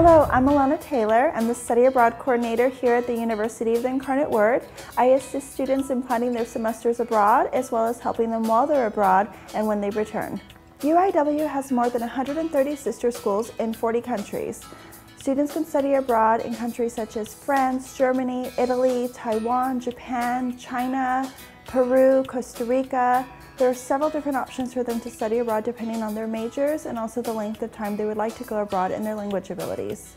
Hello, I'm Alanna Taylor. I'm the Study Abroad Coordinator here at the University of the Incarnate Word. I assist students in planning their semesters abroad, as well as helping them while they're abroad and when they return. UIW has more than 130 sister schools in 40 countries. Students can study abroad in countries such as France, Germany, Italy, Taiwan, Japan, China, Peru, Costa Rica. There are several different options for them to study abroad depending on their majors and also the length of time they would like to go abroad and their language abilities.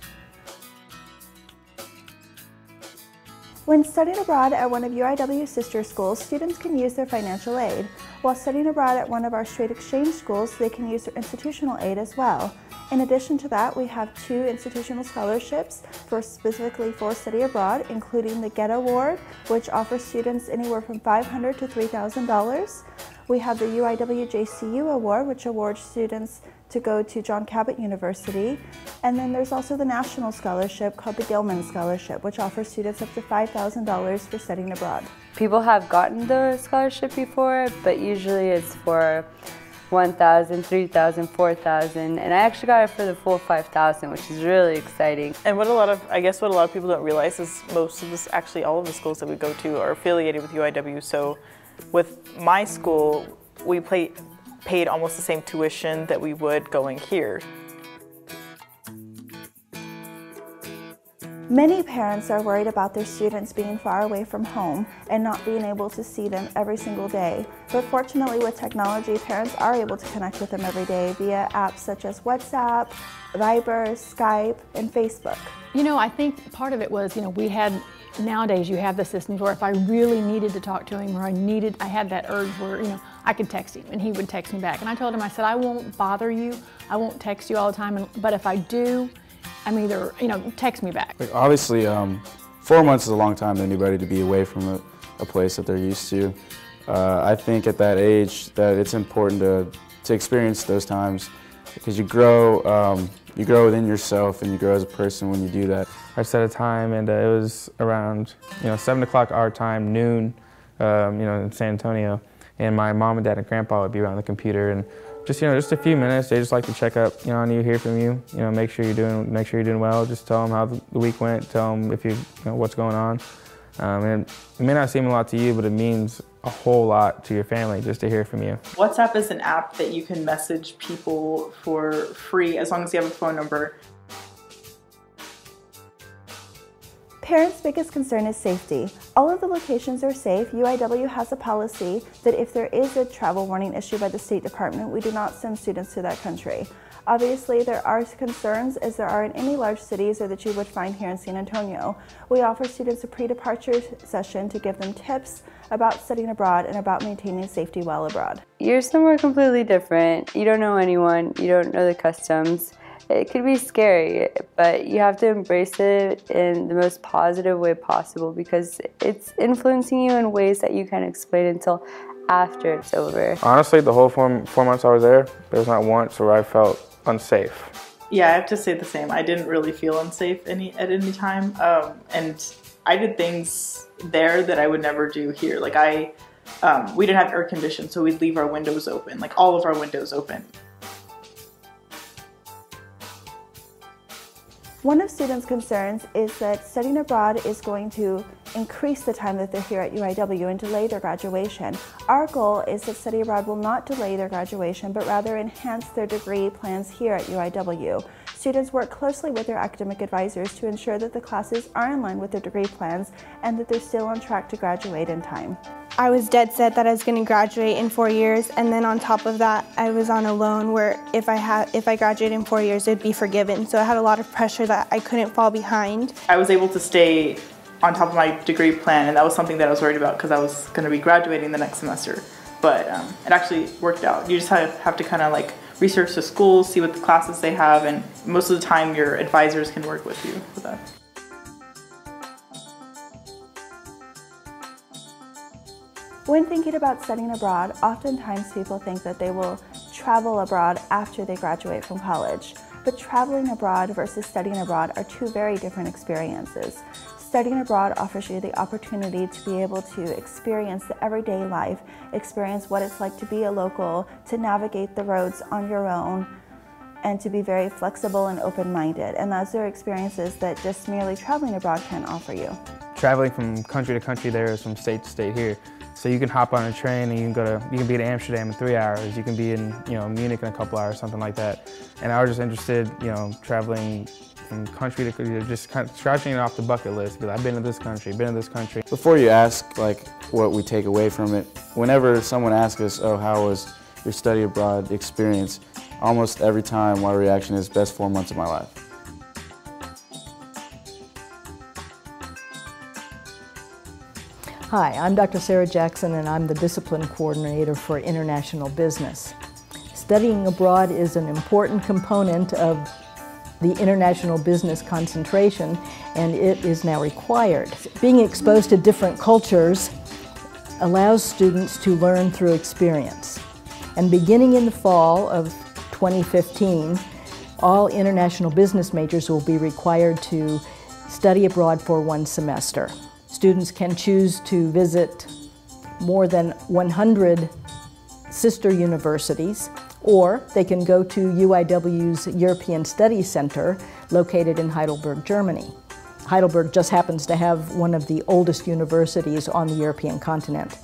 When studying abroad at one of UIW's sister schools, students can use their financial aid. While studying abroad at one of our straight exchange schools, they can use their institutional aid as well. In addition to that, we have 2 institutional scholarships specifically for study abroad, including the GET Award, which offers students anywhere from $500 to $3,000. We have the UIW JCU Award, which awards students to go to John Cabot University. And then there's also the national scholarship called the Gilman Scholarship, which offers students up to $5,000 for studying abroad. People have gotten the scholarship before, but usually it's for $1,000, $3,000, $4,000, and I actually got it for the full $5,000, which is really exciting. And what a lot of people don't realize is all of the schools that we go to are affiliated with UIW. So with my school, we paid almost the same tuition that we would going here. Many parents are worried about their students being far away from home and not being able to see them every single day. But fortunately with technology, parents are able to connect with them every day via apps such as WhatsApp, Viber, Skype, and Facebook. You know, I think part of it was, nowadays you have the systems where if I really needed to talk to him or I had that urge where, I could text him and he would text me back. And I told him, I said, I won't bother you. I won't text you all the time, but if I do, I'm either, text me back. Obviously, 4 months is a long time for anybody to be away from a place that they're used to. I think at that age that it's important to experience those times because you grow within yourself and you grow as a person when you do that. I set a time and it was around 7 o'clock our time, noon, in San Antonio, and my mom and dad and grandpa would be around the computer and just a few minutes. They just like to check up on you, hear from you, make sure you're doing well. Just tell them how the week went. Tell them if what's going on. And it may not seem a lot to you, but it means a whole lot to your family just to hear from you. WhatsApp is an app that you can message people for free as long as you have a phone number. Parents' biggest concern is safety. All of the locations are safe. UIW has a policy that if there is a travel warning issued by the State Department, we do not send students to that country. Obviously, there are concerns as there are in any large cities or that you would find here in San Antonio. We offer students a pre-departure session to give them tips about studying abroad and about maintaining safety while abroad. You're somewhere completely different. You don't know anyone. You don't know the customs. It could be scary, but you have to embrace it in the most positive way possible because it's influencing you in ways that you can't explain until after it's over. Honestly, the whole 4 months I was there was not once where I felt unsafe. Yeah, I have to say the same. I didn't really feel unsafe at any time, and I did things there that I would never do here. Like we didn't have air conditioning, so we'd leave our windows open, like all of our windows open. One of students' concerns is that studying abroad is going to increase the time that they're here at UIW and delay their graduation. Our goal is that study abroad will not delay their graduation, but rather enhance their degree plans here at UIW. Students work closely with their academic advisors to ensure that the classes are in line with their degree plans and that they're still on track to graduate in time. I was dead set that I was going to graduate in 4 years, and then on top of that, I was on a loan where if I graduated in 4 years, it'd be forgiven. So I had a lot of pressure that I couldn't fall behind. I was able to stay on top of my degree plan, and that was something that I was worried about because I was going to be graduating the next semester. But it actually worked out. You just have to kind of research the schools, see what the classes they have, and most of the time your advisors can work with you for that. When thinking about studying abroad, oftentimes people think that they will travel abroad after they graduate from college. But traveling abroad versus studying abroad are 2 very different experiences. Studying abroad offers you the opportunity to be able to experience the everyday life, experience what it's like to be a local, to navigate the roads on your own, and to be very flexible and open-minded. And those are experiences that just merely traveling abroad can offer you. Traveling from country to country there is from state to state here. So you can hop on a train and you can be in Amsterdam in 3 hours. You can be in Munich in a couple hours, something like that. And I was just interested, traveling from country to country, just kind of scratching it off the bucket list. Because I've been to this country, been to this country. Before you ask what we take away from it, whenever someone asks us, oh, how was your study abroad experience, almost every time our reaction is best 4 months of my life. Hi, I'm Dr. Sarah Jackson and I'm the Discipline Coordinator for International Business. Studying abroad is an important component of the international business concentration and it is now required. Being exposed to different cultures allows students to learn through experience. And beginning in the fall of 2015, all international business majors will be required to study abroad for 1 semester. Students can choose to visit more than 100 sister universities, or they can go to UIW's European Studies Center located in Heidelberg, Germany. Heidelberg just happens to have one of the oldest universities on the European continent.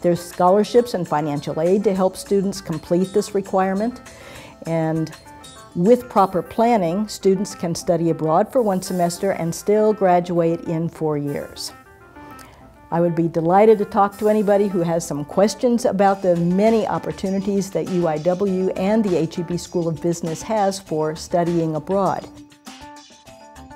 There's scholarships and financial aid to help students complete this requirement, and with proper planning, students can study abroad for 1 semester and still graduate in 4 years. I would be delighted to talk to anybody who has some questions about the many opportunities that UIW and the HEB School of Business has for studying abroad.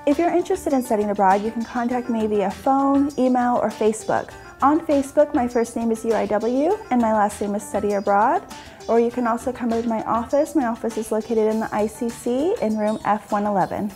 If you're interested in studying abroad, you can contact me via phone, email, or Facebook. On Facebook, my first name is UIW and my last name is Study Abroad. Or you can also come to my office. My office is located in the ICC in room F111.